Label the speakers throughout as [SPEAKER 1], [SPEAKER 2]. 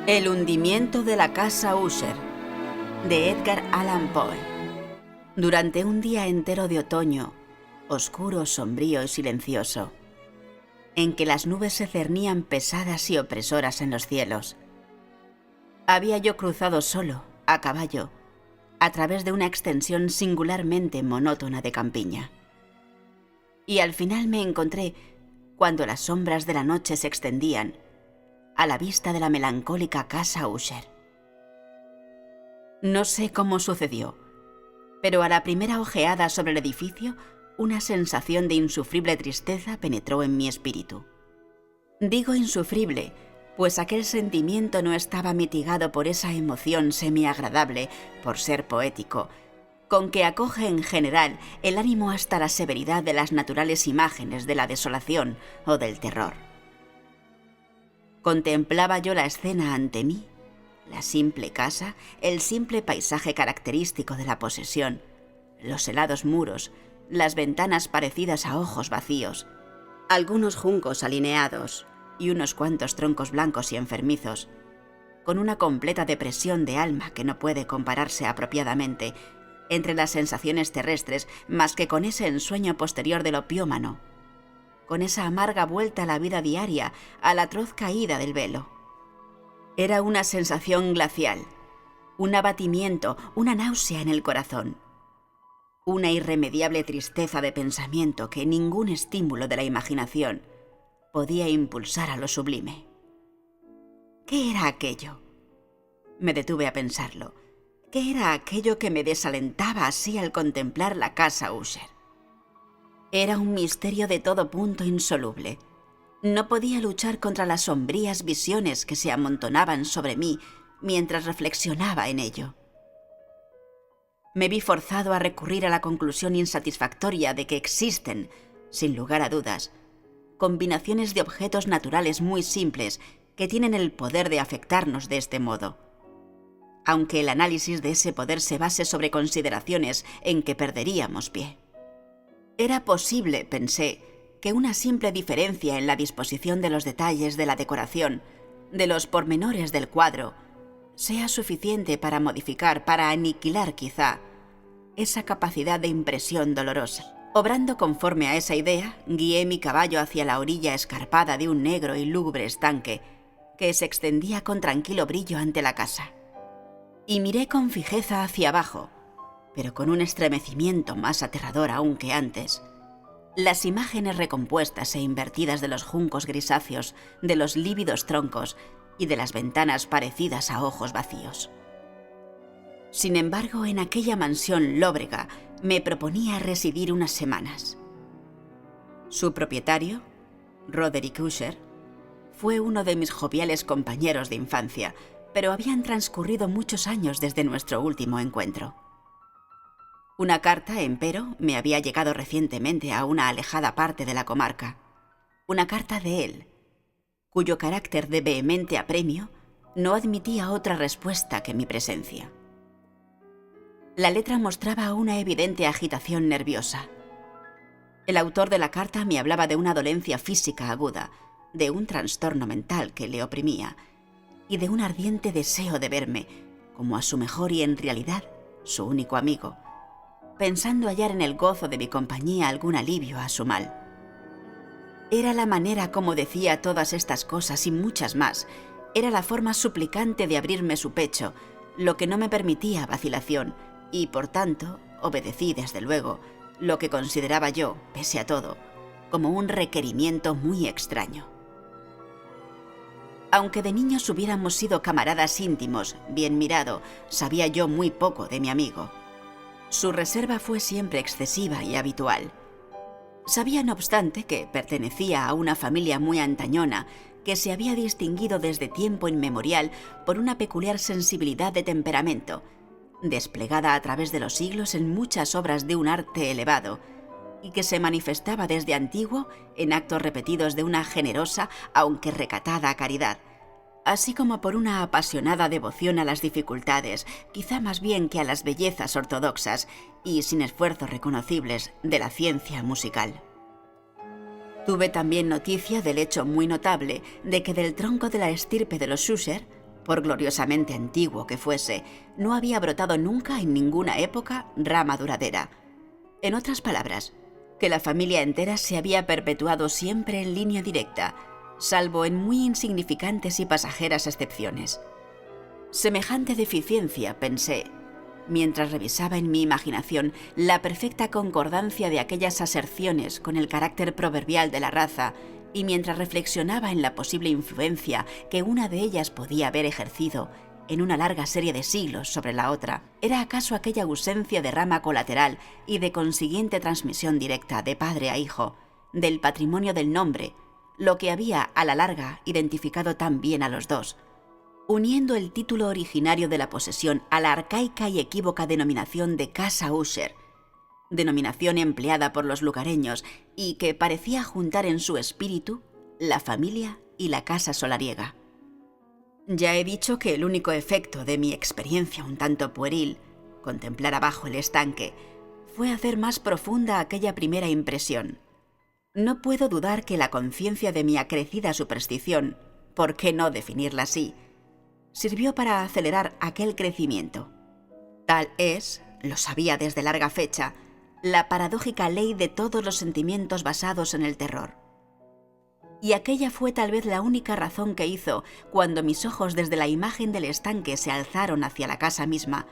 [SPEAKER 1] El hundimiento de la casa Usher, de Edgar Allan Poe. Durante un día entero de otoño, oscuro, sombrío y silencioso, en que las nubes se cernían pesadas y opresoras en los cielos, había yo cruzado solo, a caballo, a través de una extensión singularmente monótona de campiña. Y al final me encontré, cuando las sombras de la noche se extendían, a la vista de la melancólica casa Usher. No sé cómo sucedió, pero a la primera ojeada sobre el edificio, una sensación de insufrible tristeza penetró en mi espíritu. Digo insufrible, pues aquel sentimiento no estaba mitigado por esa emoción semiagradable, por ser poético, con que acoge en general el ánimo hasta la severidad de las naturales imágenes de la desolación o del terror. Contemplaba yo la escena ante mí, la simple casa, el simple paisaje característico de la posesión, los helados muros, las ventanas parecidas a ojos vacíos, algunos juncos alineados y unos cuantos troncos blancos y enfermizos, con una completa depresión de alma que no puede compararse apropiadamente entre las sensaciones terrestres más que con ese ensueño posterior del opiómano, con esa amarga vuelta a la vida diaria, a la atroz caída del velo. Era una sensación glacial, un abatimiento, una náusea en el corazón, una irremediable tristeza de pensamiento que ningún estímulo de la imaginación podía impulsar a lo sublime. ¿Qué era aquello? Me detuve a pensarlo. ¿Qué era aquello que me desalentaba así al contemplar la casa Usher? Era un misterio de todo punto insoluble. No podía luchar contra las sombrías visiones que se amontonaban sobre mí mientras reflexionaba en ello. Me vi forzado a recurrir a la conclusión insatisfactoria de que existen, sin lugar a dudas, combinaciones de objetos naturales muy simples que tienen el poder de afectarnos de este modo, aunque el análisis de ese poder se base sobre consideraciones en que perderíamos pie. Era posible, pensé, que una simple diferencia en la disposición de los detalles de la decoración, de los pormenores del cuadro, sea suficiente para modificar, para aniquilar quizá, esa capacidad de impresión dolorosa. Obrando conforme a esa idea, guié mi caballo hacia la orilla escarpada de un negro y lúgubre estanque que se extendía con tranquilo brillo ante la casa. Y miré con fijeza hacia abajo, pero con un estremecimiento más aterrador aún que antes, las imágenes recompuestas e invertidas de los juncos grisáceos, de los lívidos troncos y de las ventanas parecidas a ojos vacíos. Sin embargo, en aquella mansión lóbrega me proponía residir unas semanas. Su propietario, Roderick Usher, fue uno de mis joviales compañeros de infancia, pero habían transcurrido muchos años desde nuestro último encuentro. Una carta, empero, me había llegado recientemente a una alejada parte de la comarca. Una carta de él, cuyo carácter de vehemente apremio no admitía otra respuesta que mi presencia. La letra mostraba una evidente agitación nerviosa. El autor de la carta me hablaba de una dolencia física aguda, de un trastorno mental que le oprimía y de un ardiente deseo de verme, como a su mejor y en realidad su único amigo, pensando hallar en el gozo de mi compañía algún alivio a su mal. Era la manera como decía todas estas cosas y muchas más, era la forma suplicante de abrirme su pecho, lo que no me permitía vacilación, y por tanto obedecí desde luego lo que consideraba yo, pese a todo, como un requerimiento muy extraño. Aunque de niños hubiéramos sido camaradas íntimos, bien mirado, sabía yo muy poco de mi amigo. Su reserva fue siempre excesiva y habitual. Sabía, no obstante, que pertenecía a una familia muy antañona que se había distinguido desde tiempo inmemorial por una peculiar sensibilidad de temperamento, desplegada a través de los siglos en muchas obras de un arte elevado, y que se manifestaba desde antiguo en actos repetidos de una generosa, aunque recatada caridad, así como por una apasionada devoción a las dificultades, quizá más bien que a las bellezas ortodoxas y sin esfuerzos reconocibles de la ciencia musical. Tuve también noticia del hecho muy notable de que del tronco de la estirpe de los Usher por gloriosamente antiguo que fuese, no había brotado nunca en ninguna época rama duradera. En otras palabras, que la familia entera se había perpetuado siempre en línea directa, salvo en muy insignificantes y pasajeras excepciones. Semejante deficiencia, pensé, mientras revisaba en mi imaginación la perfecta concordancia de aquellas aserciones con el carácter proverbial de la raza, y mientras reflexionaba en la posible influencia que una de ellas podía haber ejercido en una larga serie de siglos sobre la otra, ¿era acaso aquella ausencia de rama colateral y de consiguiente transmisión directa de padre a hijo del patrimonio del nombre lo que había a la larga identificado tan bien a los dos, uniendo el título originario de la posesión a la arcaica y equívoca denominación de Casa Usher, denominación empleada por los lugareños y que parecía juntar en su espíritu la familia y la casa solariega? Ya he dicho que el único efecto de mi experiencia un tanto pueril, contemplar abajo el estanque, fue hacer más profunda aquella primera impresión. No puedo dudar que la conciencia de mi acrecida superstición, ¿por qué no definirla así?, sirvió para acelerar aquel crecimiento. Tal es, lo sabía desde larga fecha, la paradójica ley de todos los sentimientos basados en el terror. Y aquella fue tal vez la única razón que hizo, cuando mis ojos desde la imagen del estanque se alzaron hacia la casa misma,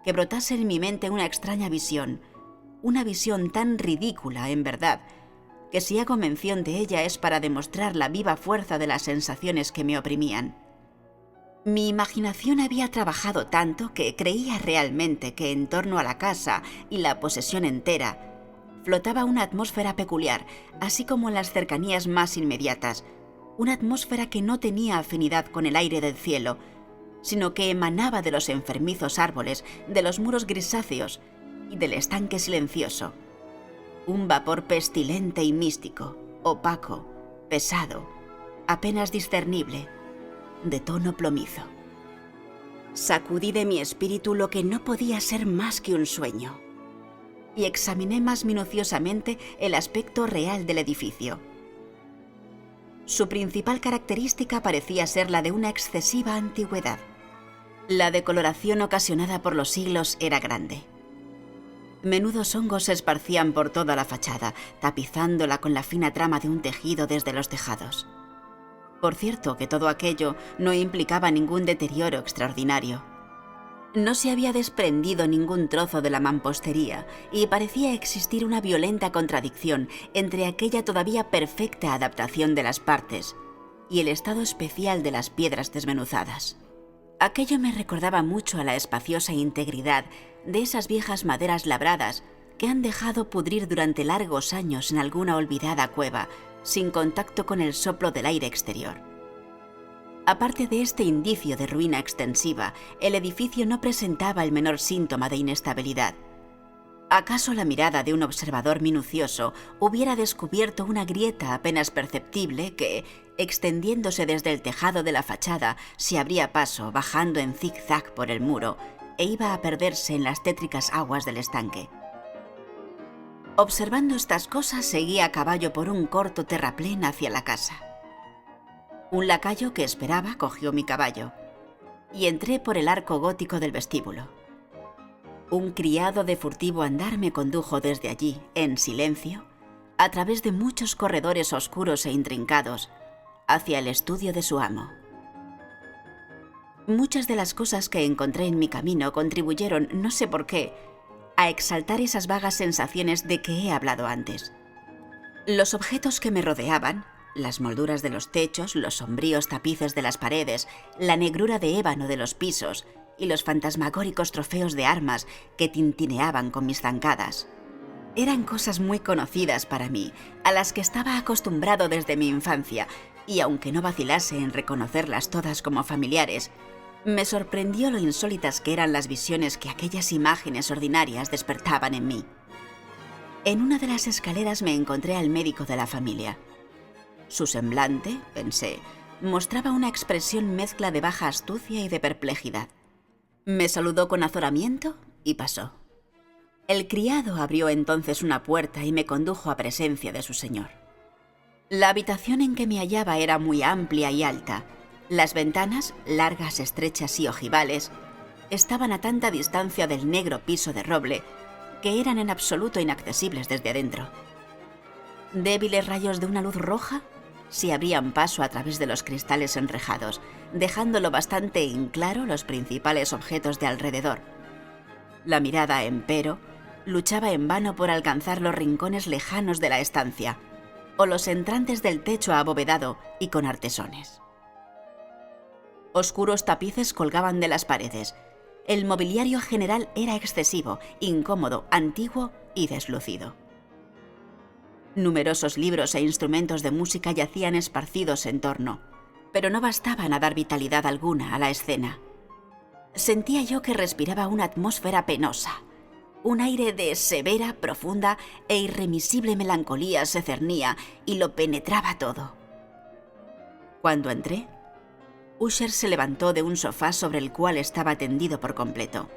[SPEAKER 1] que brotase en mi mente una extraña visión, una visión tan ridícula, en verdad, que si hago mención de ella es para demostrar la viva fuerza de las sensaciones que me oprimían. Mi imaginación había trabajado tanto que creía realmente que en torno a la casa y la posesión entera flotaba una atmósfera peculiar, así como en las cercanías más inmediatas, una atmósfera que no tenía afinidad con el aire del cielo, sino que emanaba de los enfermizos árboles, de los muros grisáceos y del estanque silencioso. Un vapor pestilente y místico, opaco, pesado, apenas discernible, de tono plomizo. Sacudí de mi espíritu lo que no podía ser más que un sueño, y examiné más minuciosamente el aspecto real del edificio. Su principal característica parecía ser la de una excesiva antigüedad. La decoloración ocasionada por los siglos era grande. Menudos hongos se esparcían por toda la fachada, tapizándola con la fina trama de un tejido desde los tejados. Por cierto, que todo aquello no implicaba ningún deterioro extraordinario. No se había desprendido ningún trozo de la mampostería y parecía existir una violenta contradicción entre aquella todavía perfecta adaptación de las partes y el estado especial de las piedras desmenuzadas. Aquello me recordaba mucho a la espaciosa integridad de esas viejas maderas labradas que han dejado pudrir durante largos años en alguna olvidada cueva, sin contacto con el soplo del aire exterior. Aparte de este indicio de ruina extensiva, el edificio no presentaba el menor síntoma de inestabilidad. ¿Acaso la mirada de un observador minucioso hubiera descubierto una grieta apenas perceptible que, extendiéndose desde el tejado de la fachada, se abría paso bajando en zig-zag por el muro e iba a perderse en las tétricas aguas del estanque? Observando estas cosas, seguí a caballo por un corto terraplén hacia la casa. Un lacayo que esperaba cogió mi caballo y entré por el arco gótico del vestíbulo. Un criado de furtivo andar me condujo desde allí, en silencio, a través de muchos corredores oscuros e intrincados, hacia el estudio de su amo. Muchas de las cosas que encontré en mi camino contribuyeron, no sé por qué, a exaltar esas vagas sensaciones de que he hablado antes. Los objetos que me rodeaban, las molduras de los techos, los sombríos tapices de las paredes, la negrura de ébano de los pisos y los fantasmagóricos trofeos de armas que tintineaban con mis zancadas, eran cosas muy conocidas para mí, a las que estaba acostumbrado desde mi infancia, y aunque no vacilase en reconocerlas todas como familiares, me sorprendió lo insólitas que eran las visiones que aquellas imágenes ordinarias despertaban en mí. En una de las escaleras me encontré al médico de la familia. Su semblante, pensé, mostraba una expresión mezcla de baja astucia y de perplejidad. Me saludó con azoramiento y pasó. El criado abrió entonces una puerta y me condujo a presencia de su señor. La habitación en que me hallaba era muy amplia y alta, Las ventanas, largas, estrechas y ojivales, estaban a tanta distancia del negro piso de roble que eran en absoluto inaccesibles desde adentro. Débiles rayos de una luz roja se abrían paso a través de los cristales enrejados, dejándolo bastante en claro los principales objetos de alrededor. La mirada, empero, luchaba en vano por alcanzar los rincones lejanos de la estancia o los entrantes del techo abovedado y con artesones. Oscuros tapices colgaban de las paredes. El mobiliario general era excesivo, incómodo, antiguo y deslucido. Numerosos libros e instrumentos de música yacían esparcidos en torno, pero no bastaban a dar vitalidad alguna a la escena. Sentía yo que respiraba una atmósfera penosa. Un aire de severa, profunda e irremisible melancolía se cernía y lo penetraba todo. Cuando entré, Usher se levantó de un sofá sobre el cual estaba tendido por completo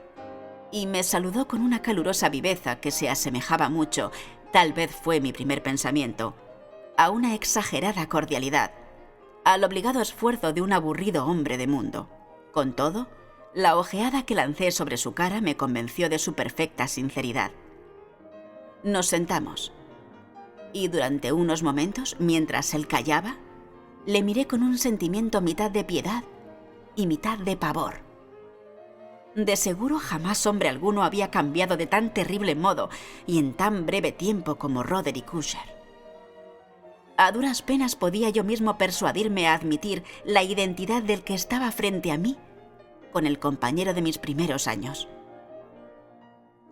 [SPEAKER 1] y me saludó con una calurosa viveza que se asemejaba mucho, tal vez fue mi primer pensamiento, a una exagerada cordialidad, al obligado esfuerzo de un aburrido hombre de mundo. Con todo, la ojeada que lancé sobre su cara me convenció de su perfecta sinceridad. Nos sentamos, y durante unos momentos, mientras él callaba, le miré con un sentimiento mitad de piedad y mitad de pavor. De seguro jamás hombre alguno había cambiado de tan terrible modo y en tan breve tiempo como Roderick Usher. A duras penas podía yo mismo persuadirme a admitir la identidad del que estaba frente a mí con el compañero de mis primeros años.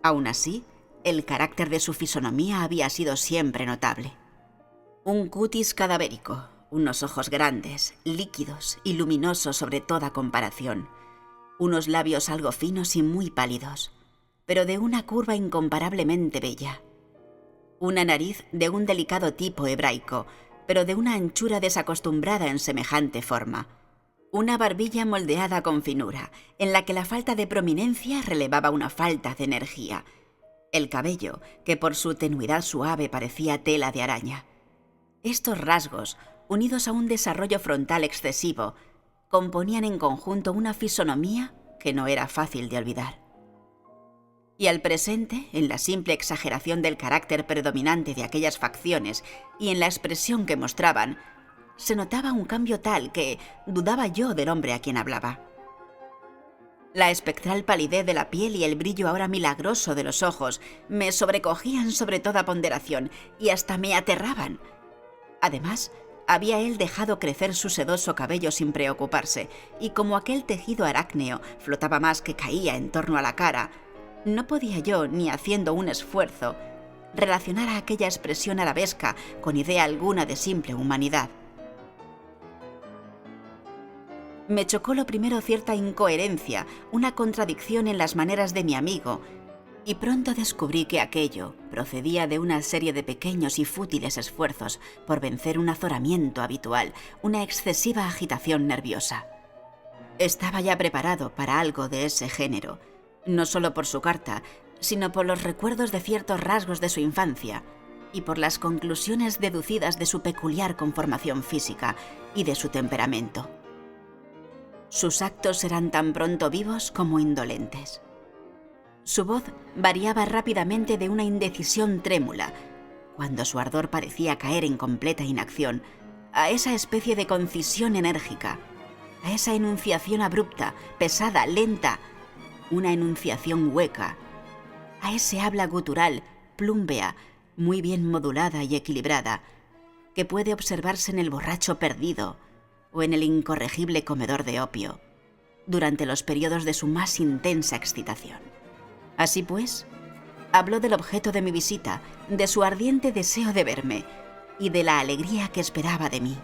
[SPEAKER 1] Aún así, el carácter de su fisonomía había sido siempre notable. Un cutis cadavérico, unos ojos grandes, líquidos y luminosos sobre toda comparación, unos labios algo finos y muy pálidos, pero de una curva incomparablemente bella, una nariz de un delicado tipo hebraico, pero de una anchura desacostumbrada en semejante forma, una barbilla moldeada con finura, en la que la falta de prominencia relevaba una falta de energía, el cabello, que por su tenuidad suave parecía tela de araña. Estos rasgos, unidos a un desarrollo frontal excesivo, componían en conjunto una fisonomía que no era fácil de olvidar. Y al presente, en la simple exageración del carácter predominante de aquellas facciones y en la expresión que mostraban, se notaba un cambio tal que dudaba yo del hombre a quien hablaba. La espectral palidez de la piel y el brillo ahora milagroso de los ojos me sobrecogían sobre toda ponderación y hasta me aterraban. Además, había él dejado crecer su sedoso cabello sin preocuparse, y como aquel tejido arácneo flotaba más que caía en torno a la cara, no podía yo, ni haciendo un esfuerzo, relacionar a aquella expresión arabesca con idea alguna de simple humanidad. Me chocó lo primero cierta incoherencia, una contradicción en las maneras de mi amigo, y pronto descubrí que aquello procedía de una serie de pequeños y fútiles esfuerzos por vencer un azoramiento habitual, una excesiva agitación nerviosa. Estaba ya preparado para algo de ese género, no solo por su carta, sino por los recuerdos de ciertos rasgos de su infancia y por las conclusiones deducidas de su peculiar conformación física y de su temperamento. Sus actos eran tan pronto vivos como indolentes. Su voz variaba rápidamente de una indecisión trémula, cuando su ardor parecía caer en completa inacción, a esa especie de concisión enérgica, a esa enunciación abrupta, pesada, lenta, una enunciación hueca, a ese habla gutural, plúmbea, muy bien modulada y equilibrada, que puede observarse en el borracho perdido o en el incorregible comedor de opio, durante los periodos de su más intensa excitación. Así pues, habló del objeto de mi visita, de su ardiente deseo de verme y de la alegría que esperaba de mí.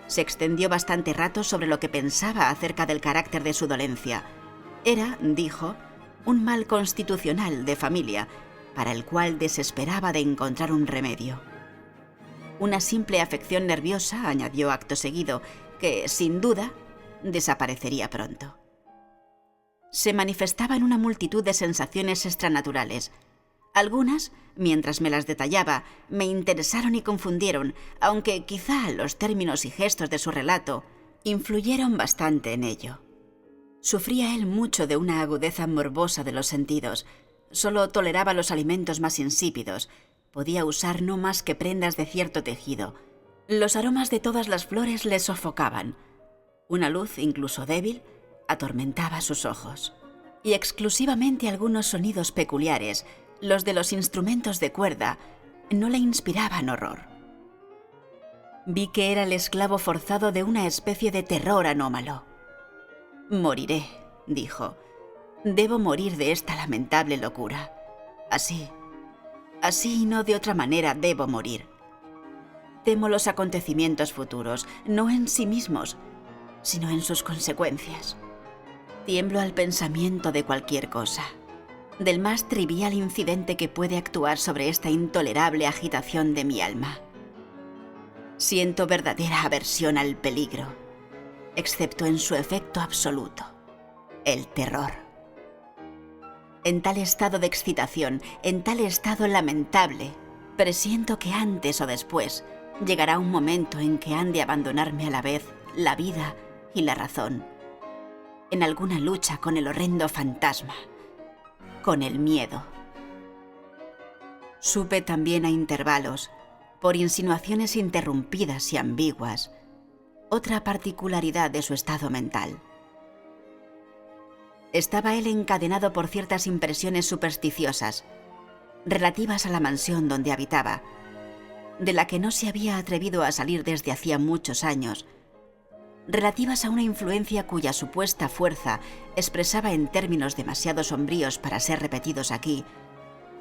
[SPEAKER 1] Se extendió bastante rato sobre lo que pensaba acerca del carácter de su dolencia. Era, dijo, un mal constitucional de familia, para el cual desesperaba de encontrar un remedio. Una simple afección nerviosa, añadió acto seguido, que, sin duda, desaparecería pronto. Se manifestaba en una multitud de sensaciones extranaturales. Algunas, mientras me las detallaba, me interesaron y confundieron, aunque quizá los términos y gestos de su relato influyeron bastante en ello. Sufría él mucho de una agudeza morbosa de los sentidos. Solo toleraba los alimentos más insípidos. Podía usar no más que prendas de cierto tejido. Los aromas de todas las flores le sofocaban. Una luz, incluso débil, atormentaba sus ojos. Y exclusivamente algunos sonidos peculiares, los de los instrumentos de cuerda, no le inspiraban horror. Vi que era el esclavo forzado de una especie de terror anómalo. «Moriré», dijo. «Debo morir de esta lamentable locura. Así y no de otra manera debo morir. Temo los acontecimientos futuros, no en sí mismos, sino en sus consecuencias. Tiemblo al pensamiento de cualquier cosa, del más trivial incidente que puede actuar sobre esta intolerable agitación de mi alma. Siento verdadera aversión al peligro, excepto en su efecto absoluto, el terror. En tal estado de excitación, en tal estado lamentable, presiento que antes o después llegará un momento en que han de abandonarme a la vez la vida y la razón, en alguna lucha con el horrendo fantasma, con el miedo». Supe también a intervalos, por insinuaciones interrumpidas y ambiguas, otra particularidad de su estado mental. Estaba él encadenado por ciertas impresiones supersticiosas, relativas a la mansión donde habitaba, de la que no se había atrevido a salir desde hacía muchos años, relativas a una influencia cuya supuesta fuerza expresaba en términos demasiado sombríos para ser repetidos aquí,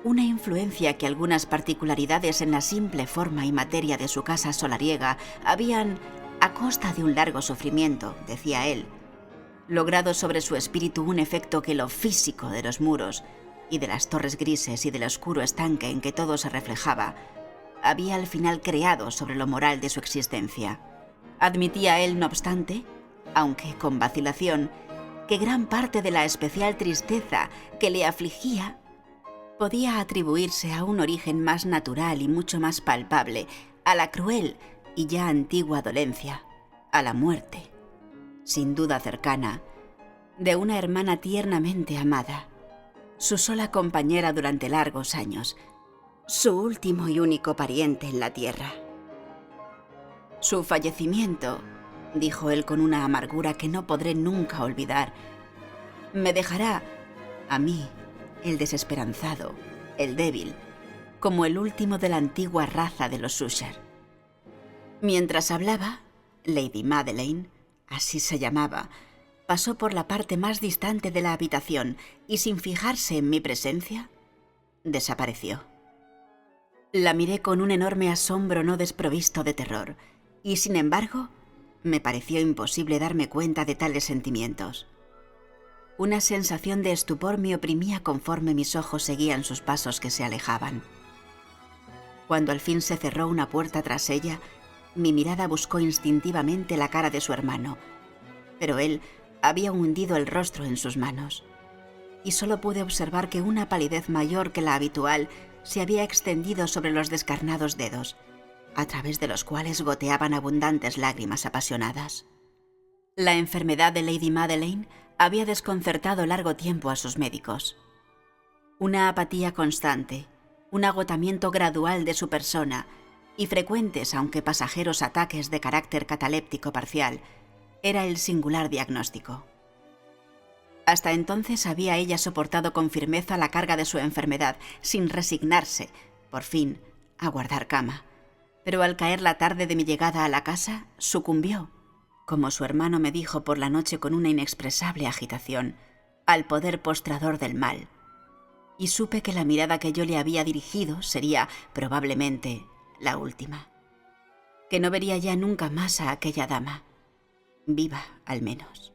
[SPEAKER 1] una influencia que algunas particularidades en la simple forma y materia de su casa solariega habían, a costa de un largo sufrimiento, decía él, logrado sobre su espíritu un efecto que lo físico de los muros y de las torres grises y del oscuro estanque en que todo se reflejaba, había al final creado sobre lo moral de su existencia. Admitía él, no obstante, aunque con vacilación, que gran parte de la especial tristeza que le afligía podía atribuirse a un origen más natural y mucho más palpable, a la cruel y ya antigua dolencia, a la muerte, sin duda cercana, de una hermana tiernamente amada, su sola compañera durante largos años, su último y único pariente en la tierra. Su fallecimiento, dijo él con una amargura que no podré nunca olvidar, me dejará, a mí, el desesperanzado, el débil, como el último de la antigua raza de los Usher. Mientras hablaba, Lady Madeleine, así se llamaba, pasó por la parte más distante de la habitación y, sin fijarse en mi presencia, desapareció. La miré con un enorme asombro no desprovisto de terror, y sin embargo, me pareció imposible darme cuenta de tales sentimientos. Una sensación de estupor me oprimía conforme mis ojos seguían sus pasos que se alejaban. Cuando al fin se cerró una puerta tras ella, mi mirada buscó instintivamente la cara de su hermano, pero él había hundido el rostro en sus manos, y solo pude observar que una palidez mayor que la habitual se había extendido sobre los descarnados dedos, a través de los cuales goteaban abundantes lágrimas apasionadas. La enfermedad de Lady Madeleine había desconcertado largo tiempo a sus médicos. Una apatía constante, un agotamiento gradual de su persona y frecuentes, aunque pasajeros, ataques de carácter cataléptico parcial, era el singular diagnóstico. Hasta entonces había ella soportado con firmeza la carga de su enfermedad, sin resignarse, por fin, a guardar cama. Pero al caer la tarde de mi llegada a la casa, sucumbió, como su hermano me dijo por la noche con una inexpresable agitación, al poder postrador del mal. Y supe que la mirada que yo le había dirigido sería, probablemente, la última. Que no vería ya nunca más a aquella dama, viva al menos.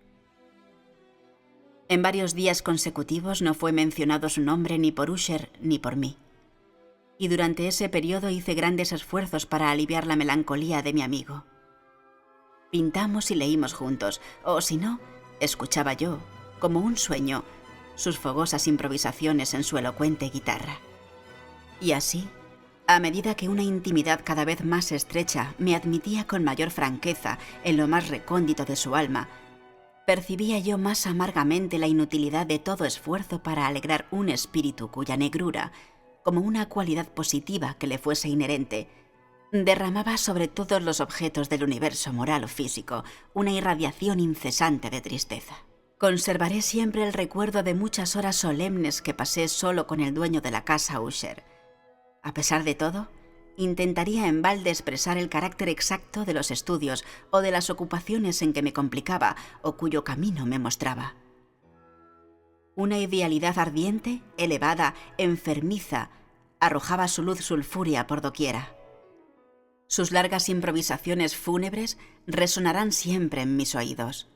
[SPEAKER 1] En varios días consecutivos no fue mencionado su nombre ni por Usher ni por mí. Y durante ese periodo hice grandes esfuerzos para aliviar la melancolía de mi amigo. Pintamos y leímos juntos, o si no, escuchaba yo, como un sueño, sus fogosas improvisaciones en su elocuente guitarra. Y así, A medida que una intimidad cada vez más estrecha me admitía con mayor franqueza en lo más recóndito de su alma, percibía yo más amargamente la inutilidad de todo esfuerzo para alegrar un espíritu cuya negrura, como una cualidad positiva que le fuese inherente, derramaba sobre todos los objetos del universo moral o físico una irradiación incesante de tristeza. Conservaré siempre el recuerdo de muchas horas solemnes que pasé solo con el dueño de la casa Usher. A pesar de todo, intentaría en balde expresar el carácter exacto de los estudios o de las ocupaciones en que me complicaba o cuyo camino me mostraba. Una idealidad ardiente, elevada, enfermiza, arrojaba su luz sulfúrea por doquiera. Sus largas improvisaciones fúnebres resonarán siempre en mis oídos.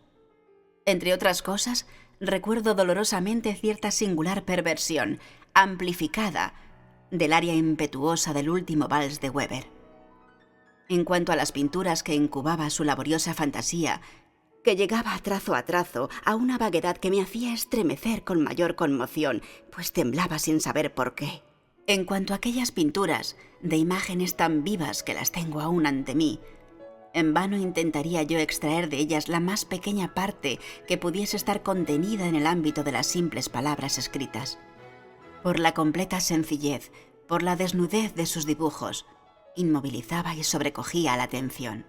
[SPEAKER 1] Entre otras cosas, recuerdo dolorosamente cierta singular perversión, amplificada, del aria impetuosa del último vals de Weber. En cuanto a las pinturas que incubaba su laboriosa fantasía, que llegaba trazo a trazo a una vaguedad que me hacía estremecer con mayor conmoción, pues temblaba sin saber por qué. En cuanto a aquellas pinturas, de imágenes tan vivas que las tengo aún ante mí, en vano intentaría yo extraer de ellas la más pequeña parte que pudiese estar contenida en el ámbito de las simples palabras escritas. Por la completa sencillez, por la desnudez de sus dibujos, inmovilizaba y sobrecogía la atención.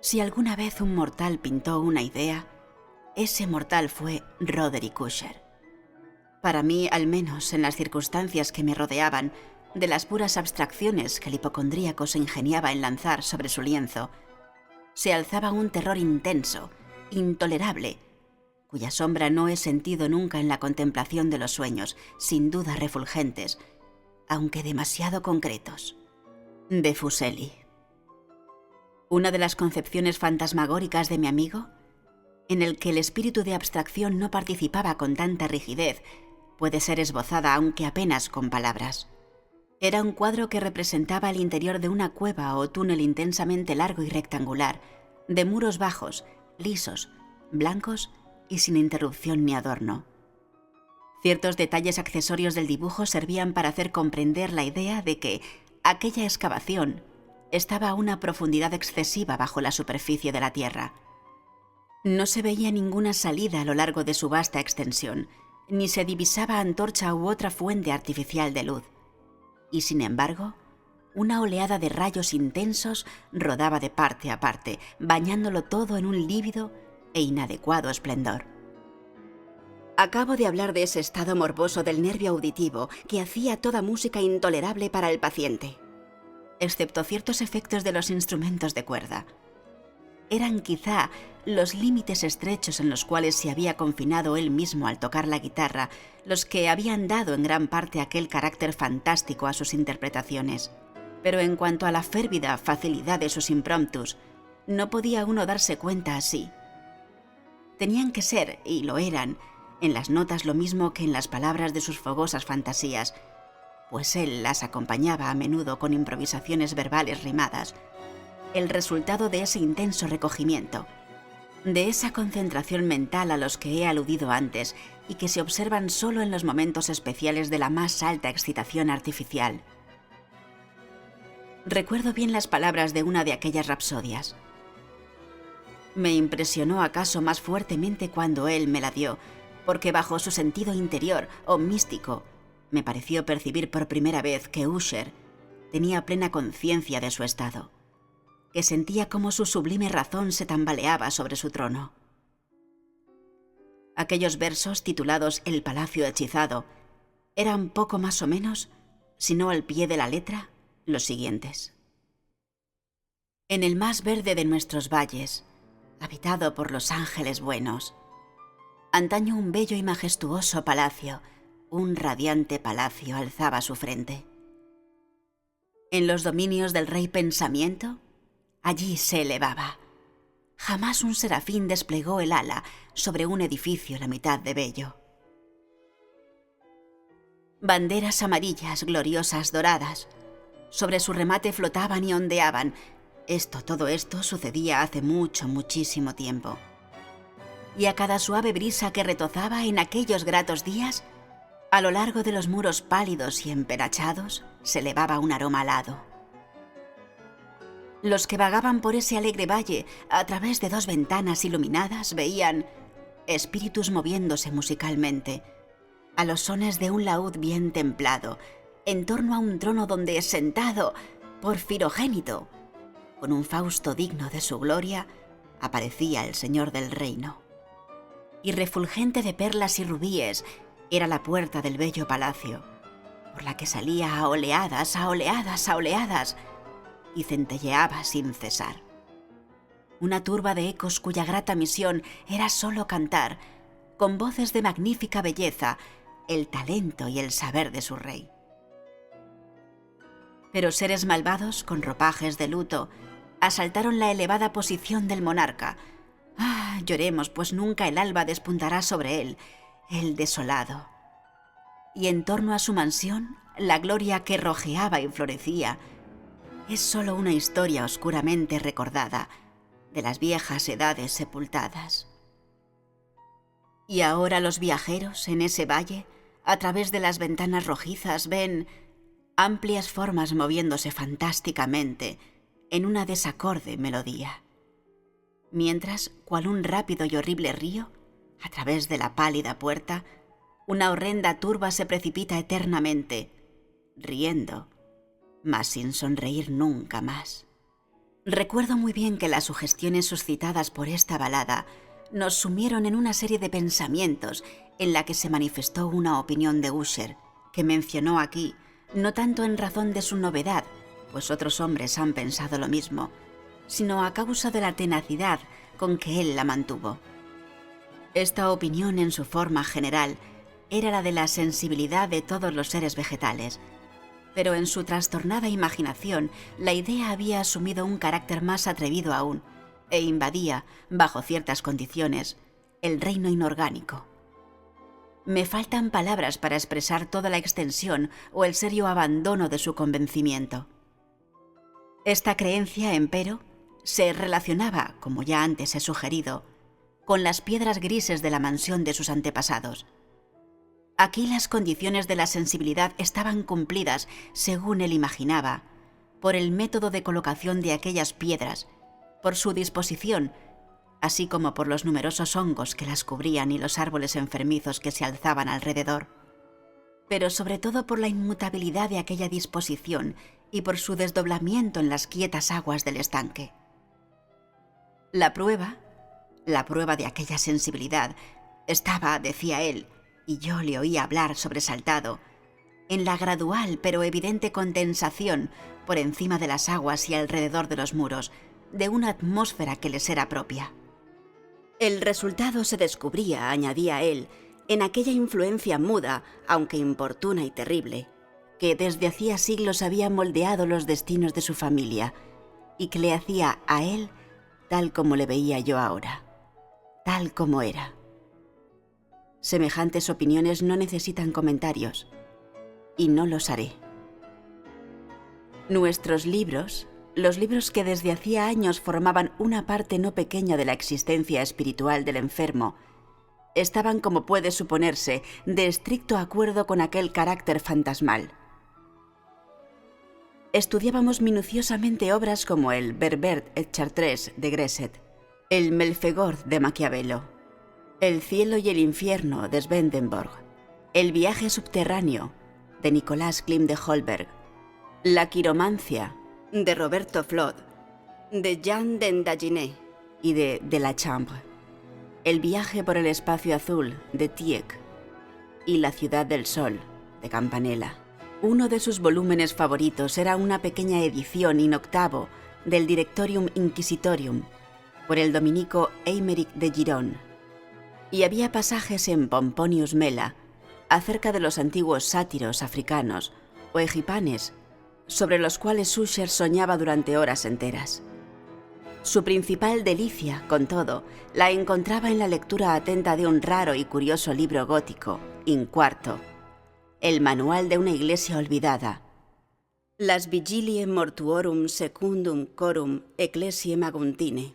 [SPEAKER 1] Si alguna vez un mortal pintó una idea, ese mortal fue Roderick Usher. Para mí, al menos en las circunstancias que me rodeaban, de las puras abstracciones que el hipocondríaco se ingeniaba en lanzar sobre su lienzo, se alzaba un terror intenso, intolerable, cuya sombra no he sentido nunca en la contemplación de los sueños, sin duda refulgentes, aunque demasiado concretos, de Fuseli. Una de las concepciones fantasmagóricas de mi amigo, en el que el espíritu de abstracción no participaba con tanta rigidez, puede ser esbozada aunque apenas con palabras. Era un cuadro que representaba el interior de una cueva o túnel intensamente largo y rectangular, de muros bajos, lisos, blancos y sin interrupción ni adorno. Ciertos detalles accesorios del dibujo servían para hacer comprender la idea de que aquella excavación estaba a una profundidad excesiva bajo la superficie de la tierra. No se veía ninguna salida a lo largo de su vasta extensión, ni se divisaba antorcha u otra fuente artificial de luz. Y sin embargo, una oleada de rayos intensos rodaba de parte a parte, bañándolo todo en un lívido e inadecuado esplendor. Acabo de hablar de ese estado morboso del nervio auditivo que hacía toda música intolerable para el paciente, excepto ciertos efectos de los instrumentos de cuerda. Eran quizá los límites estrechos en los cuales se había confinado él mismo al tocar la guitarra los que habían dado en gran parte aquel carácter fantástico a sus interpretaciones. Pero en cuanto a la férvida facilidad de sus impromptus, no podía uno darse cuenta así. Tenían que ser, y lo eran, en las notas lo mismo que en las palabras de sus fogosas fantasías, pues él las acompañaba a menudo con improvisaciones verbales rimadas, el resultado de ese intenso recogimiento, de esa concentración mental a los que he aludido antes y que se observan solo en los momentos especiales de la más alta excitación artificial. Recuerdo bien las palabras de una de aquellas rapsodias. Me impresionó acaso más fuertemente cuando él me la dio, porque bajo su sentido interior o místico me pareció percibir por primera vez que Usher tenía plena conciencia de su estado, que sentía cómo su sublime razón se tambaleaba sobre su trono. Aquellos versos titulados El Palacio Hechizado eran poco más o menos, si no al pie de la letra, los siguientes. En el más verde de nuestros valles, habitado por los ángeles buenos, antaño un bello y majestuoso palacio, un radiante palacio alzaba su frente. En los dominios del rey Pensamiento, allí se elevaba. Jamás un serafín desplegó el ala sobre un edificio la mitad de bello. Banderas amarillas, gloriosas, doradas, sobre su remate flotaban y ondeaban. Todo esto sucedía hace mucho, muchísimo tiempo. Y a cada suave brisa que retozaba en aquellos gratos días, A lo largo de los muros pálidos y empenachados se elevaba un aroma alado. Los que vagaban por ese alegre valle a través de 2 ventanas iluminadas veían espíritus moviéndose musicalmente, a los sones de un laúd bien templado, en torno a un trono donde, sentado, porfirogénito, con un Fausto digno de su gloria, aparecía el señor del reino. Y refulgente de perlas y rubíes era la puerta del bello palacio, por la que salía a oleadas, a oleadas, a oleadas, y centelleaba sin cesar. Una turba de ecos cuya grata misión era solo cantar, con voces de magnífica belleza, el talento y el saber de su rey. Pero seres malvados, con ropajes de luto, asaltaron la elevada posición del monarca. ¡Ah, lloremos, pues nunca el alba despuntará sobre él, el desolado! Y en torno a su mansión, la gloria que rojeaba y florecía es solo una historia oscuramente recordada de las viejas edades sepultadas. Y ahora los viajeros en ese valle, a través de las ventanas rojizas, ven amplias formas moviéndose fantásticamente en una desacorde melodía. Mientras, cual un rápido y horrible río, a través de la pálida puerta, una horrenda turba se precipita eternamente, riendo, mas sin sonreír nunca más. Recuerdo muy bien que las sugestiones suscitadas por esta balada nos sumieron en una serie de pensamientos en la que se manifestó una opinión de Usher, que mencionó aquí, no tanto en razón de su novedad, pues otros hombres han pensado lo mismo, sino a causa de la tenacidad con que él la mantuvo. Esta opinión, en su forma general, era la de la sensibilidad de todos los seres vegetales, pero en su trastornada imaginación la idea había asumido un carácter más atrevido aún e invadía, bajo ciertas condiciones, el reino inorgánico. Me faltan palabras para expresar toda la extensión o el serio abandono de su convencimiento. Esta creencia, empero, se relacionaba, como ya antes he sugerido, con las piedras grises de la mansión de sus antepasados. Aquí las condiciones de la sensibilidad estaban cumplidas, según él imaginaba, por el método de colocación de aquellas piedras, por su disposición, así como por los numerosos hongos que las cubrían y los árboles enfermizos que se alzaban alrededor, pero sobre todo por la inmutabilidad de aquella disposición y por su desdoblamiento en las quietas aguas del estanque. La prueba de aquella sensibilidad, estaba, decía él, y yo le oía hablar sobresaltado, en la gradual pero evidente condensación por encima de las aguas y alrededor de los muros de una atmósfera que les era propia. El resultado se descubría, añadía él, en aquella influencia muda, aunque importuna y terrible, que desde hacía siglos había moldeado los destinos de su familia y que le hacía a él tal como le veía yo ahora, tal como era. Semejantes opiniones no necesitan comentarios, y no los haré. Nuestros libros, los libros que desde hacía años formaban una parte no pequeña de la existencia espiritual del enfermo, estaban, como puede suponerse, de estricto acuerdo con aquel carácter fantasmal. Estudiábamos minuciosamente obras como el Berbert et Chartres de Gresset, el Melfegord de Maquiavelo, El cielo y el infierno de Swedenborg, El viaje subterráneo de Nicolas Klim de Holberg, La quiromancia de Roberto Flod, de Jean Dendaginé y de Delachambre, El viaje por el espacio azul de Tieck y La ciudad del sol de Campanella. Uno de sus volúmenes favoritos era una pequeña edición in octavo del Directorium Inquisitorium por el dominico Eymeric de Giron, y había pasajes en Pomponius Mela acerca de los antiguos sátiros africanos o egipanes, sobre los cuales Usher soñaba durante horas enteras. Su principal delicia, con todo, la encontraba en la lectura atenta de un raro y curioso libro gótico, in quarto, el manual de una iglesia olvidada, Las Vigiliae Mortuorum Secundum Corum Ecclesiae Maguntine.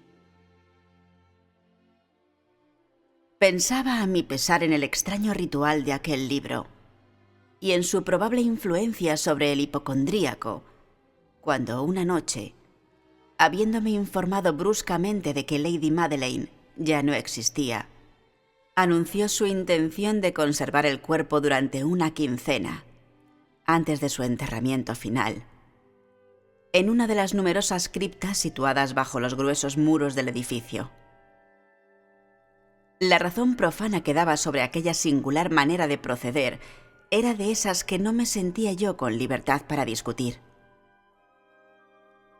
[SPEAKER 1] Pensaba a mi pesar en el extraño ritual de aquel libro, y en su probable influencia sobre el hipocondríaco, cuando una noche, habiéndome informado bruscamente de que Lady Madeleine ya no existía, anunció su intención de conservar el cuerpo durante una quincena, antes de su enterramiento final, en una de las numerosas criptas situadas bajo los gruesos muros del edificio. La razón profana que daba sobre aquella singular manera de proceder era de esas que no me sentía yo con libertad para discutir.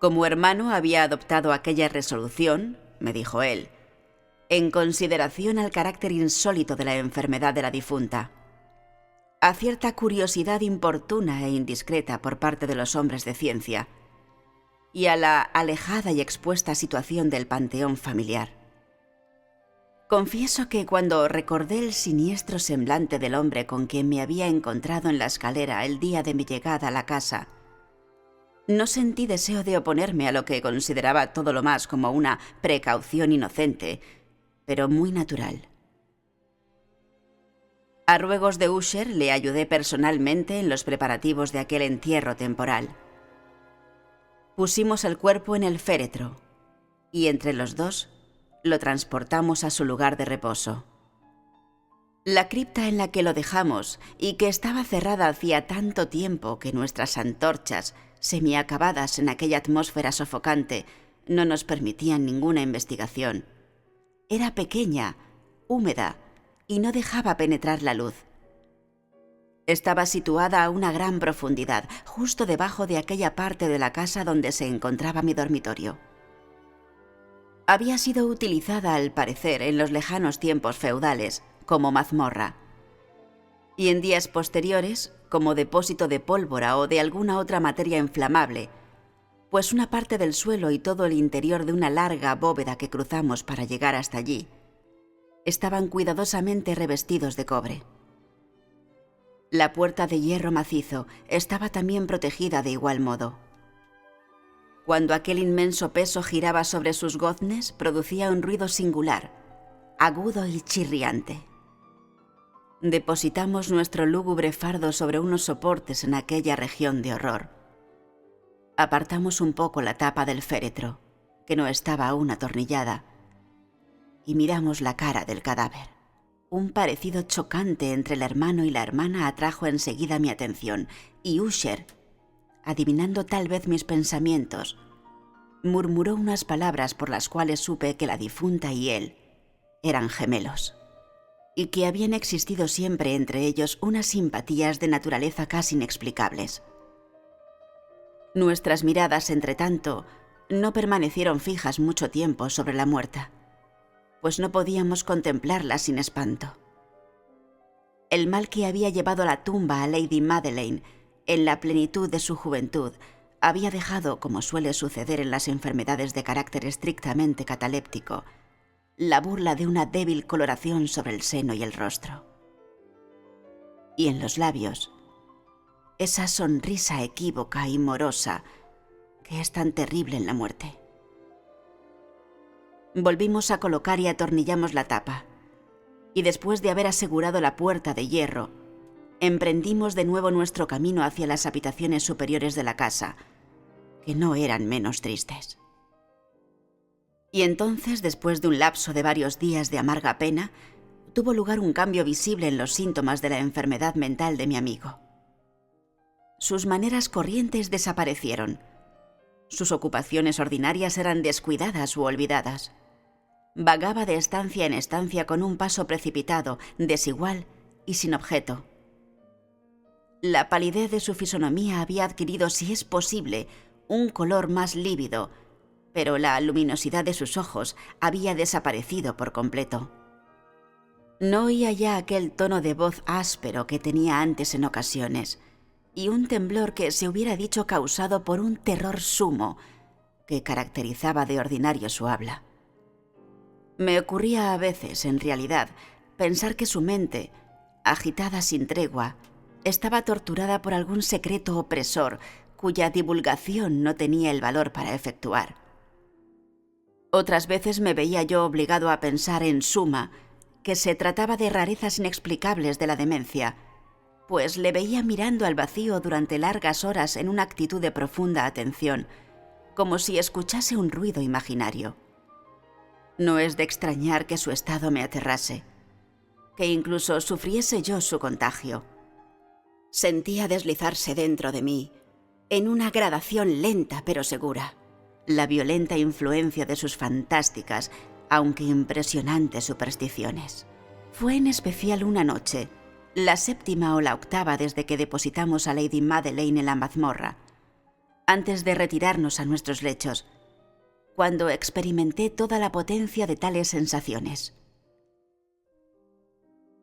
[SPEAKER 1] Como hermano había adoptado aquella resolución, me dijo él, en consideración al carácter insólito de la enfermedad de la difunta, a cierta curiosidad importuna e indiscreta por parte de los hombres de ciencia, y a la alejada y expuesta situación del panteón familiar. Confieso que cuando recordé el siniestro semblante del hombre con quien me había encontrado en la escalera el día de mi llegada a la casa, no sentí deseo de oponerme a lo que consideraba todo lo más como una precaución inocente, pero muy natural. A ruegos de Usher le ayudé personalmente en los preparativos de aquel entierro temporal. Pusimos el cuerpo en el féretro y entre los dos lo transportamos a su lugar de reposo. La cripta en la que lo dejamos y que estaba cerrada hacía tanto tiempo que nuestras antorchas, semiacabadas en aquella atmósfera sofocante, no nos permitían ninguna investigación. Era pequeña, húmeda y no dejaba penetrar la luz. Estaba situada a una gran profundidad, justo debajo de aquella parte de la casa donde se encontraba mi dormitorio. Había sido utilizada, al parecer, en los lejanos tiempos feudales, como mazmorra, y en días posteriores, como depósito de pólvora o de alguna otra materia inflamable, pues una parte del suelo y todo el interior de una larga bóveda que cruzamos para llegar hasta allí estaban cuidadosamente revestidos de cobre. La puerta de hierro macizo estaba también protegida de igual modo. Cuando aquel inmenso peso giraba sobre sus goznes, producía un ruido singular, agudo y chirriante. Depositamos nuestro lúgubre fardo sobre unos soportes en aquella región de horror. Apartamos un poco la tapa del féretro, que no estaba aún atornillada, y miramos la cara del cadáver. Un parecido chocante entre el hermano y la hermana atrajo enseguida mi atención, y Usher, adivinando tal vez mis pensamientos, murmuró unas palabras por las cuales supe que la difunta y él eran gemelos, y que habían existido siempre entre ellos unas simpatías de naturaleza casi inexplicables. Nuestras miradas, entretanto, no permanecieron fijas mucho tiempo sobre la muerta, pues no podíamos contemplarla sin espanto. El mal que había llevado a la tumba a Lady Madeleine en la plenitud de su juventud había dejado, como suele suceder en las enfermedades de carácter estrictamente cataléptico, la burla de una débil coloración sobre el seno y el rostro. Y en los labios, esa sonrisa equívoca y morosa que es tan terrible en la muerte. Volvimos a colocar y atornillamos la tapa, y después de haber asegurado la puerta de hierro, emprendimos de nuevo nuestro camino hacia las habitaciones superiores de la casa, que no eran menos tristes. Y entonces, después de un lapso de varios días de amarga pena, tuvo lugar un cambio visible en los síntomas de la enfermedad mental de mi amigo. Sus maneras corrientes desaparecieron. Sus ocupaciones ordinarias eran descuidadas u olvidadas. Vagaba de estancia en estancia con un paso precipitado, desigual y sin objeto. La palidez de su fisonomía había adquirido, si es posible, un color más lívido, pero la luminosidad de sus ojos había desaparecido por completo. No oía ya aquel tono de voz áspero que tenía antes en ocasiones, y un temblor que se hubiera dicho causado por un terror sumo que caracterizaba de ordinario su habla. Me ocurría a veces, en realidad, pensar que su mente, agitada sin tregua, estaba torturada por algún secreto opresor cuya divulgación no tenía el valor para efectuar. Otras veces me veía yo obligado a pensar, en suma, que se trataba de rarezas inexplicables de la demencia, pues le veía mirando al vacío durante largas horas en una actitud de profunda atención, como si escuchase un ruido imaginario. No es de extrañar que su estado me aterrase, que incluso sufriese yo su contagio. Sentía deslizarse dentro de mí, en una gradación lenta pero segura, la violenta influencia de sus fantásticas, aunque impresionantes supersticiones. Fue en especial una noche, la 7ª o la 8ª desde que depositamos a Lady Madeleine en la mazmorra, antes de retirarnos a nuestros lechos, cuando experimenté toda la potencia de tales sensaciones.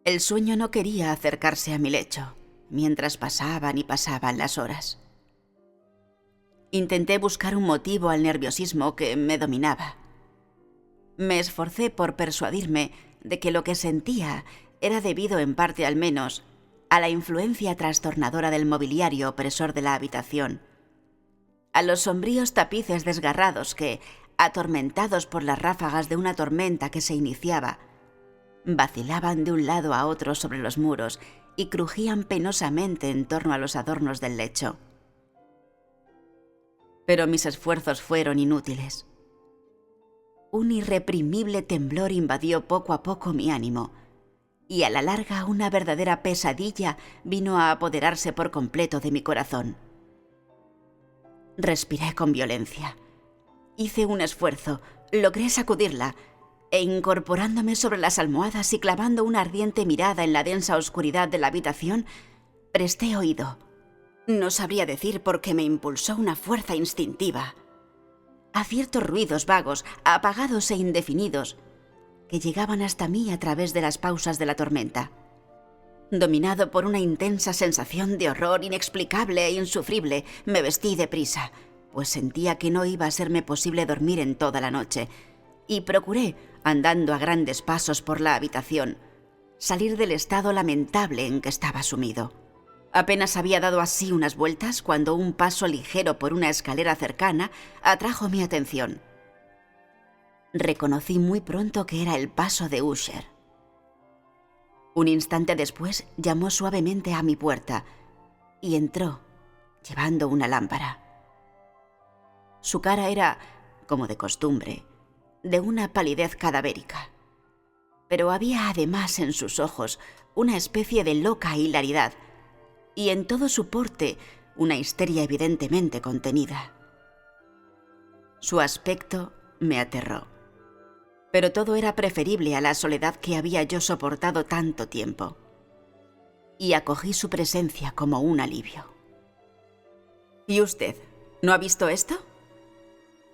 [SPEAKER 1] El sueño no quería acercarse a mi lecho, mientras pasaban y pasaban las horas. Intenté buscar un motivo al nerviosismo que me dominaba. Me esforcé por persuadirme de que lo que sentía era debido, en parte al menos, a la influencia trastornadora del mobiliario opresor de la habitación, a los sombríos tapices desgarrados que, atormentados por las ráfagas de una tormenta que se iniciaba, vacilaban de un lado a otro sobre los muros y crujían penosamente en torno a los adornos del lecho. Pero mis esfuerzos fueron inútiles. Un irreprimible temblor invadió poco a poco mi ánimo, y a la larga una verdadera pesadilla vino a apoderarse por completo de mi corazón. Respiré con violencia. Hice un esfuerzo, logré sacudirla, e incorporándome sobre las almohadas y clavando una ardiente mirada en la densa oscuridad de la habitación, presté oído. No sabría decir por qué me impulsó una fuerza instintiva a ciertos ruidos vagos, apagados e indefinidos, que llegaban hasta mí a través de las pausas de la tormenta. Dominado por una intensa sensación de horror inexplicable e insufrible, me vestí deprisa, pues sentía que no iba a serme posible dormir en toda la noche, y procuré, andando a grandes pasos por la habitación, salir del estado lamentable en que estaba sumido. Apenas había dado así unas vueltas cuando un paso ligero por una escalera cercana atrajo mi atención. Reconocí muy pronto que era el paso de Usher. Un instante después llamó suavemente a mi puerta y entró, llevando una lámpara. Su cara era, como de costumbre, de una palidez cadavérica, pero había además en sus ojos una especie de loca hilaridad y en todo su porte una histeria evidentemente contenida. Su aspecto me aterró, pero todo era preferible a la soledad que había yo soportado tanto tiempo, y acogí su presencia como un alivio. «¿Y usted, no ha visto esto?»,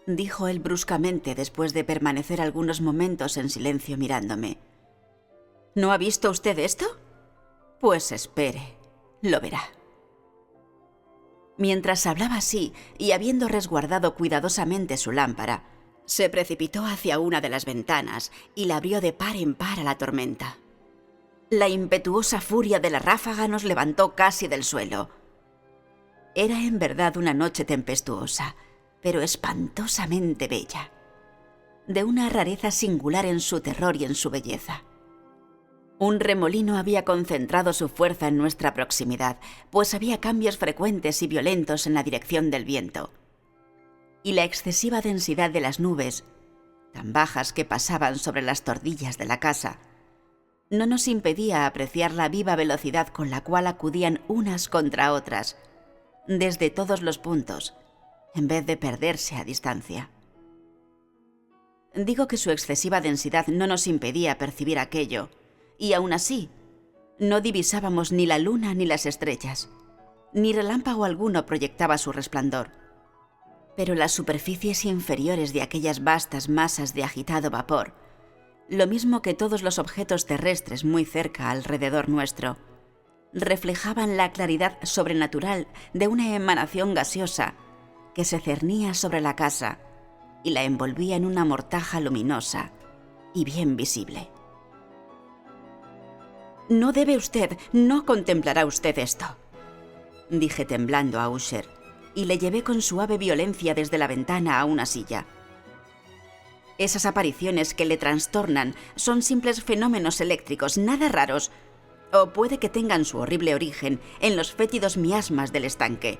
[SPEAKER 1] dijo él bruscamente después de permanecer algunos momentos en silencio mirándome. «¿No ha visto usted esto? Pues espere, lo verá». Mientras hablaba así, y habiendo resguardado cuidadosamente su lámpara, se precipitó hacia una de las ventanas y la abrió de par en par a la tormenta. La impetuosa furia de la ráfaga nos levantó casi del suelo. Era en verdad una noche tempestuosa, pero espantosamente bella, de una rareza singular en su terror y en su belleza. Un remolino había concentrado su fuerza en nuestra proximidad, pues había cambios frecuentes y violentos en la dirección del viento. Y la excesiva densidad de las nubes, tan bajas que pasaban sobre las tordillas de la casa, no nos impedía apreciar la viva velocidad con la cual acudían unas contra otras, desde todos los puntos, en vez de perderse a distancia. Digo que su excesiva densidad no nos impedía percibir aquello, y aún así, no divisábamos ni la luna ni las estrellas, ni relámpago alguno proyectaba su resplandor. Pero las superficies inferiores de aquellas vastas masas de agitado vapor, lo mismo que todos los objetos terrestres muy cerca alrededor nuestro, reflejaban la claridad sobrenatural de una emanación gaseosa que se cernía sobre la casa y la envolvía en una mortaja luminosa y bien visible. «No debe usted, no contemplará usted esto», dije temblando a Usher, y le llevé con suave violencia desde la ventana a una silla. «Esas apariciones que le trastornan son simples fenómenos eléctricos, nada raros. O puede que tengan su horrible origen en los fétidos miasmas del estanque.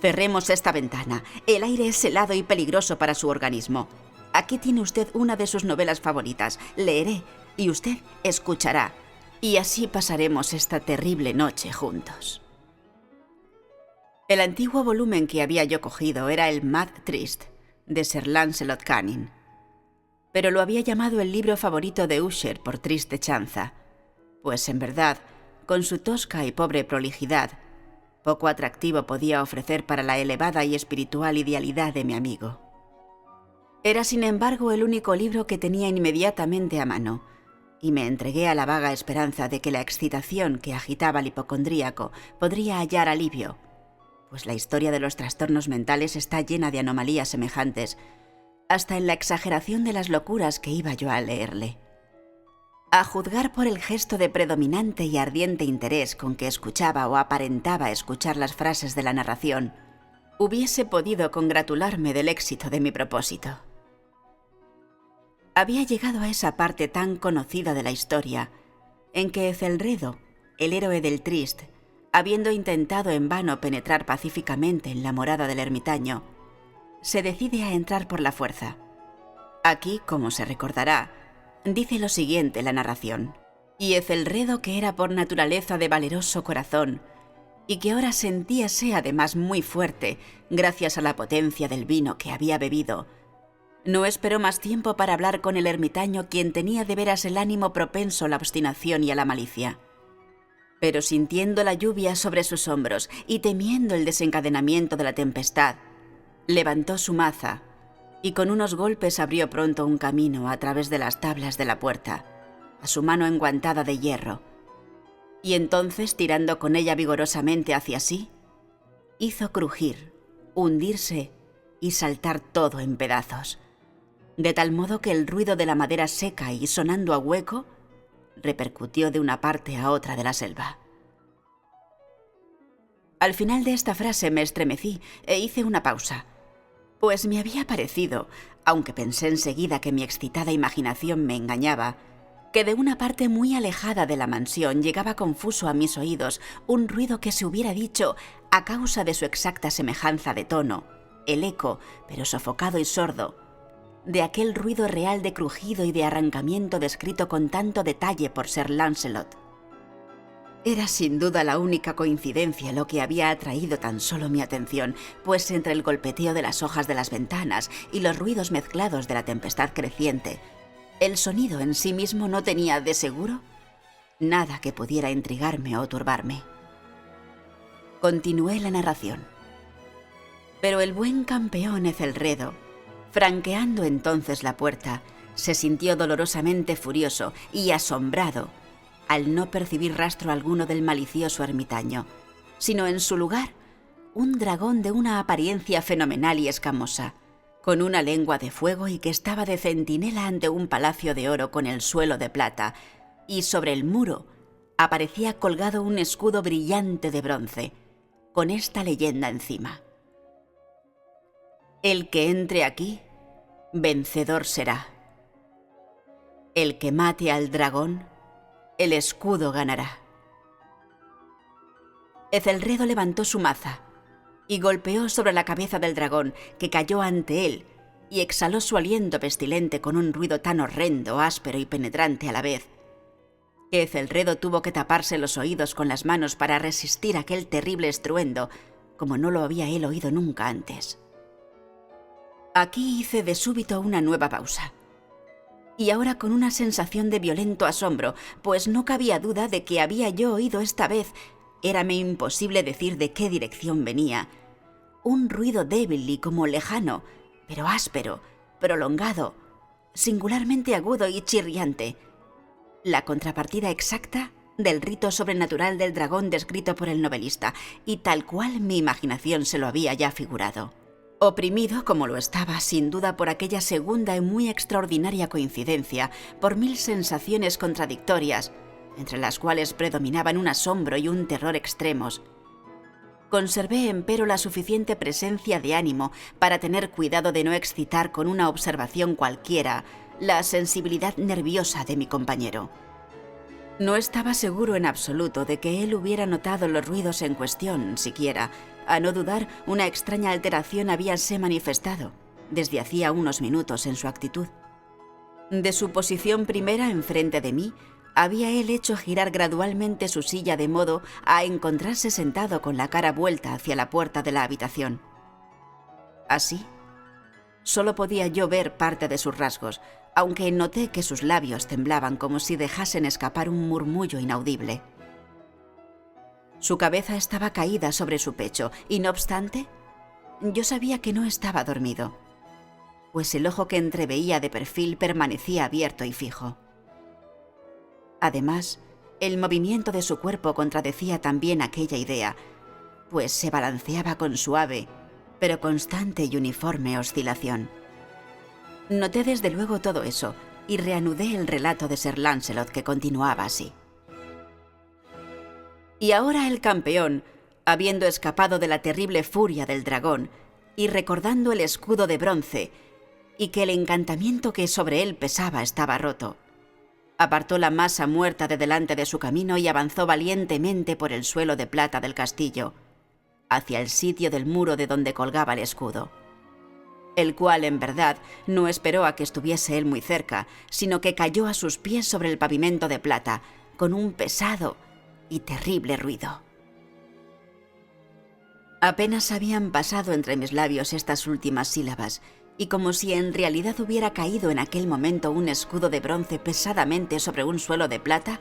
[SPEAKER 1] Cerremos esta ventana. El aire es helado y peligroso para su organismo. Aquí tiene usted una de sus novelas favoritas. Leeré y usted escuchará. Y así pasaremos esta terrible noche juntos. El antiguo volumen que había yo cogido era el Mad Trist, de Sir Lancelot Canning. Pero lo había llamado el libro favorito de Usher por triste chanza, pues en verdad, con su tosca y pobre prolijidad, poco atractivo podía ofrecer para la elevada y espiritual idealidad de mi amigo. Era, sin embargo, el único libro que tenía inmediatamente a mano, y me entregué a la vaga esperanza de que la excitación que agitaba al hipocondríaco podría hallar alivio, pues la historia de los trastornos mentales está llena de anomalías semejantes, hasta en la exageración de las locuras que iba yo a leerle. A juzgar por el gesto de predominante y ardiente interés con que escuchaba o aparentaba escuchar las frases de la narración, hubiese podido congratularme del éxito de mi propósito. Había llegado a esa parte tan conocida de la historia, en que Ethelredo, el héroe del Trist, habiendo intentado en vano penetrar pacíficamente en la morada del ermitaño, se decide a entrar por la fuerza. Aquí, como se recordará, dice lo siguiente la narración: y Ethelredo, que era por naturaleza de valeroso corazón, y que ahora sentíase además muy fuerte, gracias a la potencia del vino que había bebido, no esperó más tiempo para hablar con el ermitaño, quien tenía de veras el ánimo propenso a la obstinación y a la malicia. Pero sintiendo la lluvia sobre sus hombros y temiendo el desencadenamiento de la tempestad, levantó su maza y con unos golpes abrió pronto un camino a través de las tablas de la puerta, a su mano enguantada de hierro, y entonces, tirando con ella vigorosamente hacia sí, hizo crujir, hundirse y saltar todo en pedazos, de tal modo que el ruido de la madera seca y sonando a hueco repercutió de una parte a otra de la selva. Al final de esta frase me estremecí e hice una pausa, pues me había parecido, aunque pensé enseguida que mi excitada imaginación me engañaba, que de una parte muy alejada de la mansión llegaba confuso a mis oídos un ruido que se hubiera dicho, a causa de su exacta semejanza de tono, el eco, pero sofocado y sordo, de aquel ruido real de crujido y de arrancamiento descrito con tanto detalle por Sir Lancelot. Era sin duda la única coincidencia lo que había atraído tan solo mi atención, pues entre el golpeteo de las hojas de las ventanas y los ruidos mezclados de la tempestad creciente, el sonido en sí mismo no tenía, de seguro, nada que pudiera intrigarme o turbarme. Continué la narración. Pero el buen campeón Ethelredo, franqueando entonces la puerta, se sintió dolorosamente furioso y asombrado al no percibir rastro alguno del malicioso ermitaño, sino en su lugar un dragón de una apariencia fenomenal y escamosa, con una lengua de fuego y que estaba de centinela ante un palacio de oro con el suelo de plata, y sobre el muro aparecía colgado un escudo brillante de bronce, con esta leyenda encima: el que entre aquí, vencedor será. El que mate al dragón, el escudo ganará. Ethelredo levantó su maza y golpeó sobre la cabeza del dragón, que cayó ante él y exhaló su aliento pestilente con un ruido tan horrendo, áspero y penetrante a la vez, que Ethelredo tuvo que taparse los oídos con las manos para resistir aquel terrible estruendo, como no lo había él oído nunca antes. Aquí hice de súbito una nueva pausa, y ahora con una sensación de violento asombro, pues no cabía duda de que había yo oído esta vez, érame imposible decir de qué dirección venía, un ruido débil y como lejano, pero áspero, prolongado, singularmente agudo y chirriante, la contrapartida exacta del rito sobrenatural del dragón descrito por el novelista, y tal cual mi imaginación se lo había ya figurado. Oprimido, como lo estaba, sin duda por aquella segunda y muy extraordinaria coincidencia, por mil sensaciones contradictorias, entre las cuales predominaban un asombro y un terror extremos, conservé empero la suficiente presencia de ánimo para tener cuidado de no excitar con una observación cualquiera la sensibilidad nerviosa de mi compañero. No estaba seguro en absoluto de que él hubiera notado los ruidos en cuestión, siquiera. A no dudar, una extraña alteración habíase manifestado desde hacía unos minutos en su actitud. De su posición primera enfrente de mí, había él hecho girar gradualmente su silla de modo a encontrarse sentado con la cara vuelta hacia la puerta de la habitación. Así, solo podía yo ver parte de sus rasgos, aunque noté que sus labios temblaban como si dejasen escapar un murmullo inaudible. Su cabeza estaba caída sobre su pecho y, no obstante, yo sabía que no estaba dormido, pues el ojo que entreveía de perfil permanecía abierto y fijo. Además, el movimiento de su cuerpo contradecía también aquella idea, pues se balanceaba con suave, pero constante y uniforme oscilación. Noté desde luego todo eso y reanudé el relato de Sir Lancelot, que continuaba así. Y ahora el campeón, habiendo escapado de la terrible furia del dragón y recordando el escudo de bronce y que el encantamiento que sobre él pesaba estaba roto, apartó la masa muerta de delante de su camino y avanzó valientemente por el suelo de plata del castillo, hacia el sitio del muro de donde colgaba el escudo, el cual, en verdad, no esperó a que estuviese él muy cerca, sino que cayó a sus pies sobre el pavimento de plata, con un pesado y terrible ruido. Apenas habían pasado entre mis labios estas últimas sílabas, y como si en realidad hubiera caído en aquel momento un escudo de bronce pesadamente sobre un suelo de plata,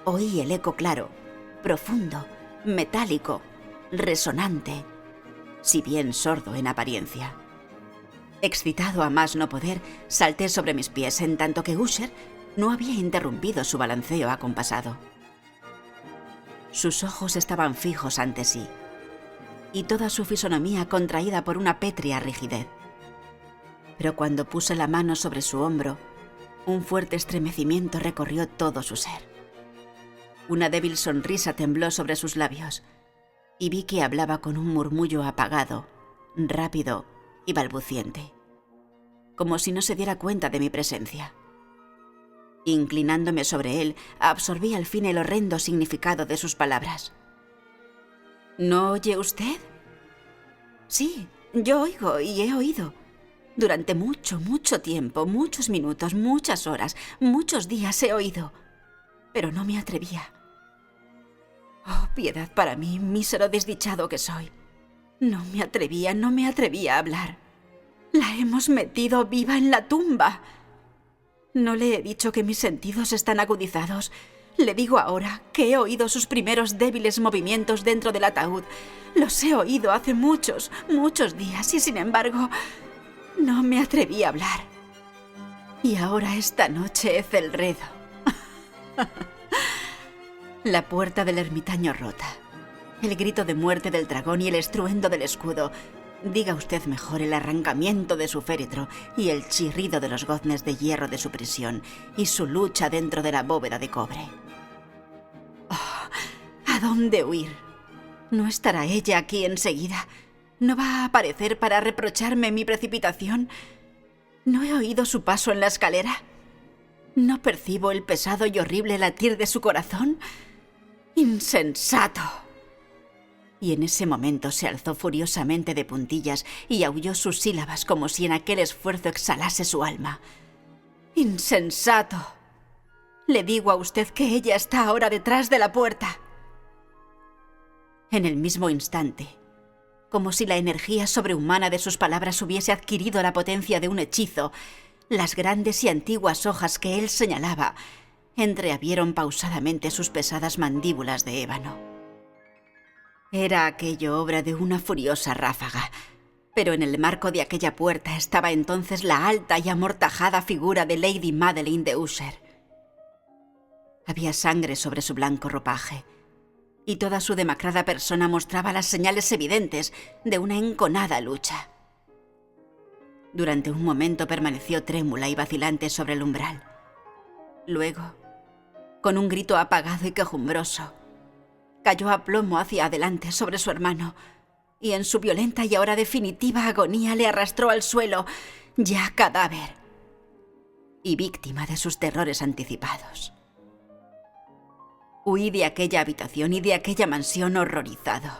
[SPEAKER 1] oí el eco claro, profundo, metálico, resonante, si bien sordo en apariencia. Excitado a más no poder, salté sobre mis pies, en tanto que Usher no había interrumpido su balanceo acompasado. Sus ojos estaban fijos ante sí, y toda su fisonomía contraída por una pétrea rigidez. Pero cuando puse la mano sobre su hombro, un fuerte estremecimiento recorrió todo su ser. Una débil sonrisa tembló sobre sus labios, y vi que hablaba con un murmullo apagado, rápido y balbuciente, como si no se diera cuenta de mi presencia. Inclinándome sobre él, absorbí al fin el horrendo significado de sus palabras. ¿No oye usted? Sí, yo oigo y he oído. Durante mucho, mucho tiempo, muchos minutos, muchas horas, muchos días he oído, pero no me atrevía. Oh, piedad para mí, mísero desdichado que soy. No me atrevía a hablar. La hemos metido viva en la tumba. No le he dicho que mis sentidos están agudizados. Le digo ahora que he oído sus primeros débiles movimientos dentro del ataúd. Los he oído hace muchos, muchos días y sin embargo no me atreví a hablar. Y ahora esta noche es el redo. La puerta del ermitaño rota. El grito de muerte del dragón y el estruendo del escudo. Diga usted mejor el arrancamiento de su féretro y el chirrido de los goznes de hierro de su prisión y su lucha dentro de la bóveda de cobre. Oh, ¿a dónde huir? ¿No estará ella aquí enseguida? ¿No va a aparecer para reprocharme mi precipitación? ¿No he oído su paso en la escalera? ¿No percibo el pesado y horrible latir de su corazón? ¡Insensato! Y en ese momento se alzó furiosamente de puntillas y aulló sus sílabas como si en aquel esfuerzo exhalase su alma. ¡Insensato! Le digo a usted que ella está ahora detrás de la puerta. En el mismo instante, como si la energía sobrehumana de sus palabras hubiese adquirido la potencia de un hechizo, las grandes y antiguas hojas que él señalaba entreabrieron pausadamente sus pesadas mandíbulas de ébano. Era aquello obra de una furiosa ráfaga, pero en el marco de aquella puerta estaba entonces la alta y amortajada figura de Lady Madeline de Usher. Había sangre sobre su blanco ropaje, y toda su demacrada persona mostraba las señales evidentes de una enconada lucha. Durante un momento permaneció trémula y vacilante sobre el umbral. Luego, con un grito apagado y quejumbroso, cayó a plomo hacia adelante sobre su hermano, y en su violenta y ahora definitiva agonía le arrastró al suelo, ya cadáver, y víctima de sus terrores anticipados. Huí de aquella habitación y de aquella mansión horrorizado.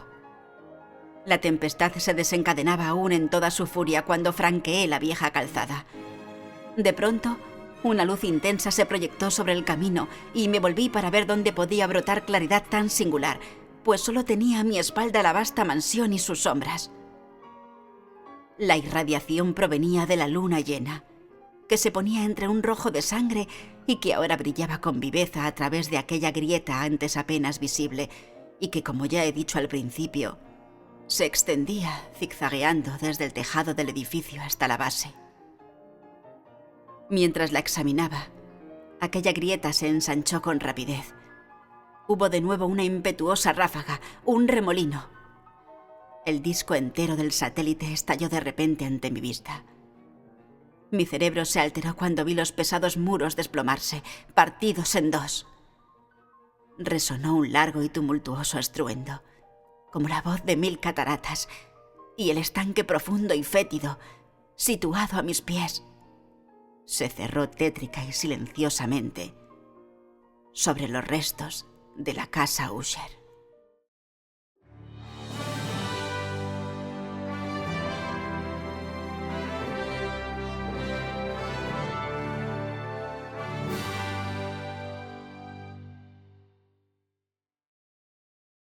[SPEAKER 1] La tempestad se desencadenaba aún en toda su furia cuando franqueé la vieja calzada. De pronto, una luz intensa se proyectó sobre el camino y me volví para ver dónde podía brotar claridad tan singular, pues solo tenía a mi espalda la vasta mansión y sus sombras. La irradiación provenía de la luna llena, que se ponía entre un rojo de sangre y que ahora brillaba con viveza a través de aquella grieta antes apenas visible y que, como ya he dicho al principio, se extendía zigzagueando desde el tejado del edificio hasta la base. Mientras la examinaba, aquella grieta se ensanchó con rapidez. Hubo de nuevo una impetuosa ráfaga, un remolino. El disco entero del satélite estalló de repente ante mi vista. Mi cerebro se alteró cuando vi los pesados muros desplomarse, partidos en dos. Resonó un largo y tumultuoso estruendo, como la voz de 1000 cataratas, y el estanque profundo y fétido, situado a mis pies, se cerró tétrica y silenciosamente sobre los restos de la casa Usher.